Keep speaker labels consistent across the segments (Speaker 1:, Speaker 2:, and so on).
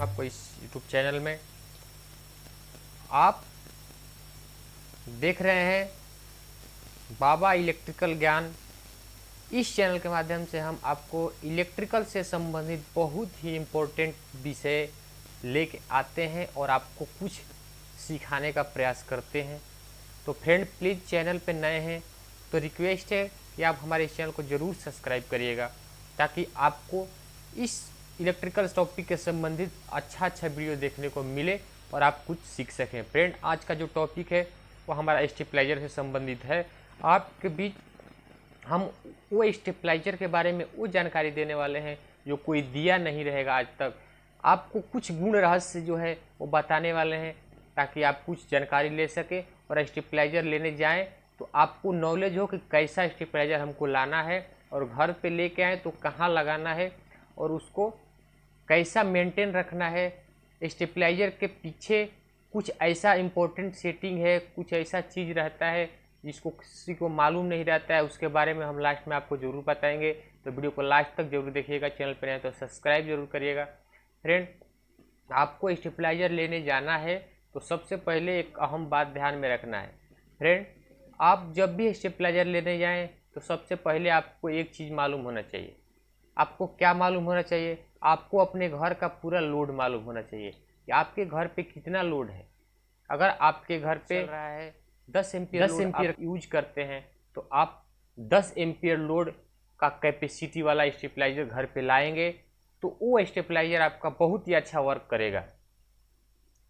Speaker 1: आपको इस YouTube channel में। आप देख रहे हैं बाबा इलेक्ट्रिकल ज्ञान। इस चैनल के माध्यम से हम आपको इलेक्ट्रिकल से संबंधित बहुत ही इम्पोर्टेंट विषय लेके आते हैं और आपको कुछ सिखाने का प्रयास करते हैं। तो फ्रेंड प्लीज़ चैनल पे नए हैं तो रिक्वेस्ट है कि आप हमारे इस चैनल को ज़रूर सब्सक्राइब करिएगा, ताकि आपको इस इलेक्ट्रिकल टॉपिक के संबंधित अच्छा वीडियो देखने को मिले और आप कुछ सीख सकें। फ्रेंड आज का जो टॉपिक है वो हमारा स्टेबलाइजर से संबंधित है। आपके बीच हम वो स्टेबलाइजर के बारे में वो जानकारी देने वाले हैं जो कोई दिया नहीं रहेगा आज तक। आपको कुछ गुण रहस्य जो है वो बताने वाले हैं, ताकि आप कुछ जानकारी ले सके और स्टेबलाइजर लेने जाएं तो आपको नॉलेज हो कि कैसा स्टेबलाइजर हमको लाना है, और घर पे लेके आए तो कहाँ लगाना है और उसको कैसा मेंटेन रखना है। स्टेबलाइजर के पीछे कुछ ऐसा इम्पोर्टेंट सेटिंग है, कुछ ऐसा चीज़ रहता है जिसको किसी को मालूम नहीं रहता है, उसके बारे में हम लास्ट में आपको ज़रूर बताएंगे। तो वीडियो को लास्ट तक जरूर देखिएगा। चैनल पर नए तो सब्सक्राइब जरूर करिएगा। फ्रेंड आपको स्टेबलाइजर लेने जाना है तो सबसे पहले एक अहम बात ध्यान में रखना है। फ्रेंड आप जब भी स्टेबलाइजर लेने जाएं तो सबसे पहले आपको एक चीज़ मालूम होना चाहिए। आपको क्या मालूम होना चाहिए? आपको अपने घर का पूरा लोड मालूम होना चाहिए कि आपके घर पे कितना लोड है। अगर आपके घर पे चल रहा है 10 एम्पियर यूज करते हैं तो आप 10 एम्पियर लोड का कैपेसिटी वाला स्टेबलाइजर घर पे लाएंगे तो वो स्टेबलाइजर आपका बहुत ही अच्छा वर्क करेगा।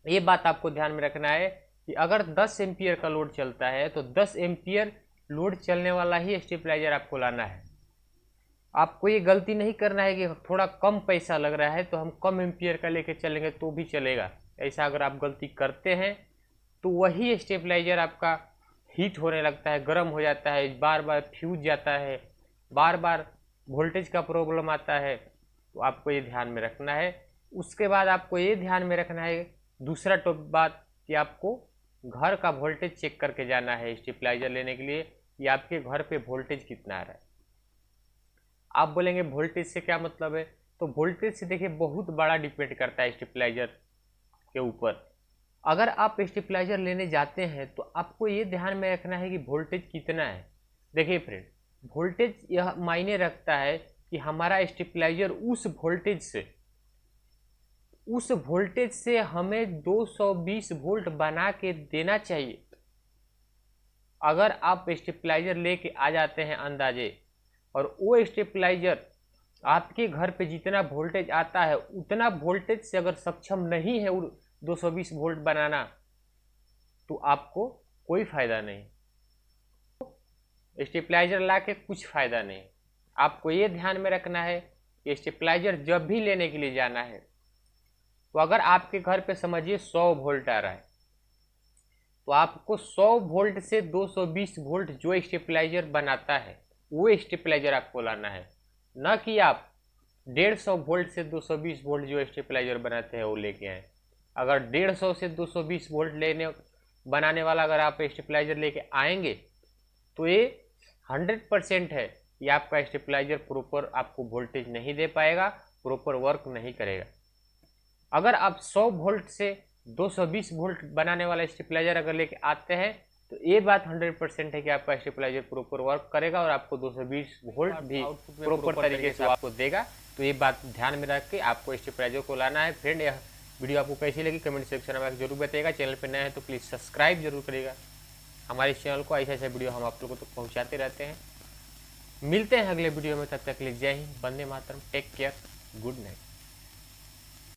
Speaker 1: ये बात आपको ध्यान में रखना है कि अगर 10 एम्पियर का लोड चलता है तो 10 एम्पियर लोड चलने वाला ही स्टेबलाइजर आपको लाना है। आपको ये गलती नहीं करना है कि थोड़ा कम पैसा लग रहा है तो हम कम एम्पियर का लेके चलेंगे तो भी चलेगा। ऐसा अगर आप गलती करते हैं तो वही स्टेबलाइजर आपका हीट होने लगता है, गर्म हो जाता है, बार बार फ्यूज जाता है, बार बार वोल्टेज का प्रॉब्लम आता है। तो आपको ये ध्यान में रखना है। उसके बाद आपको ये ध्यान में रखना है दूसरा बात कि आपको घर का वोल्टेज चेक करके जाना है स्टेबलाइजर लेने के लिए कि आपके घर पे वोल्टेज कितना आ रहा है। आप बोलेंगे वोल्टेज से क्या मतलब है? तो वोल्टेज से देखिए बहुत बड़ा डिपेंड करता है स्टेबलाइजर के ऊपर। अगर आप स्टेबलाइजर लेने जाते हैं तो आपको ये ध्यान में रखना है कि वोल्टेज कितना है। देखिए फ्रेंड वोल्टेज यह मायने रखता है कि हमारा स्टेबलाइजर उस वोल्टेज से हमें 220 वोल्ट बना के देना चाहिए। अगर आप स्टेबलाइजर लेके आ जाते हैं अंदाजे और वो स्टेबलाइजर आपके घर पे जितना वोल्टेज आता है उतना वोल्टेज से अगर सक्षम नहीं है 220 वोल्ट बनाना तो आपको कोई फ़ायदा नहीं, स्टेबलाइजर ला के कुछ फ़ायदा नहीं। आपको ये ध्यान में रखना है कि स्टेबलाइजर जब भी लेने के लिए जाना है तो अगर आपके घर पे समझिए 100 वोल्ट आ रहा है तो आपको 100 वोल्ट से 220 वोल्ट जो स्टेबलाइजर बनाता है वो स्टेबलाइजर आपको लाना है, न कि आप 150 वोल्ट से 220 वोल्ट जो स्टेबलाइजर बनाते हैं वो लेके आए। अगर 150 से 220 वोल्ट बनाने वाला अगर आप स्टेबलाइजर लेके आएंगे तो ये 100% है कि आपका स्टेबलाइजर प्रॉपर आपको वोल्टेज नहीं दे पाएगा, प्रॉपर वर्क नहीं करेगा। अगर आप 100 वोल्ट से 220 वोल्ट बनाने वाला स्टेबलाइजर अगर लेके आते हैं तो ये बात 100% है कि आपका स्टेबलाइजर प्रॉपर वर्क करेगा और आपको 220 वोल्ट भी प्रॉपर तरीके से आपको देगा। तो ये बात ध्यान में रख के आपको स्टेबलाइजर को लाना है। फ्रेंड यह वीडियो आपको कैसी लगी कमेंट सेक्शन में जरूर बताइएगा। चैनल पर नए हैं तो प्लीज़ सब्सक्राइब जरूर करिएगा। हमारे चैनल को ऐसे वीडियो हम आप लोगों तक पहुँचाते रहते हैं। मिलते हैं अगले वीडियो में, तब तक के लिए जय Hind, Vande Mataram, take care, good night.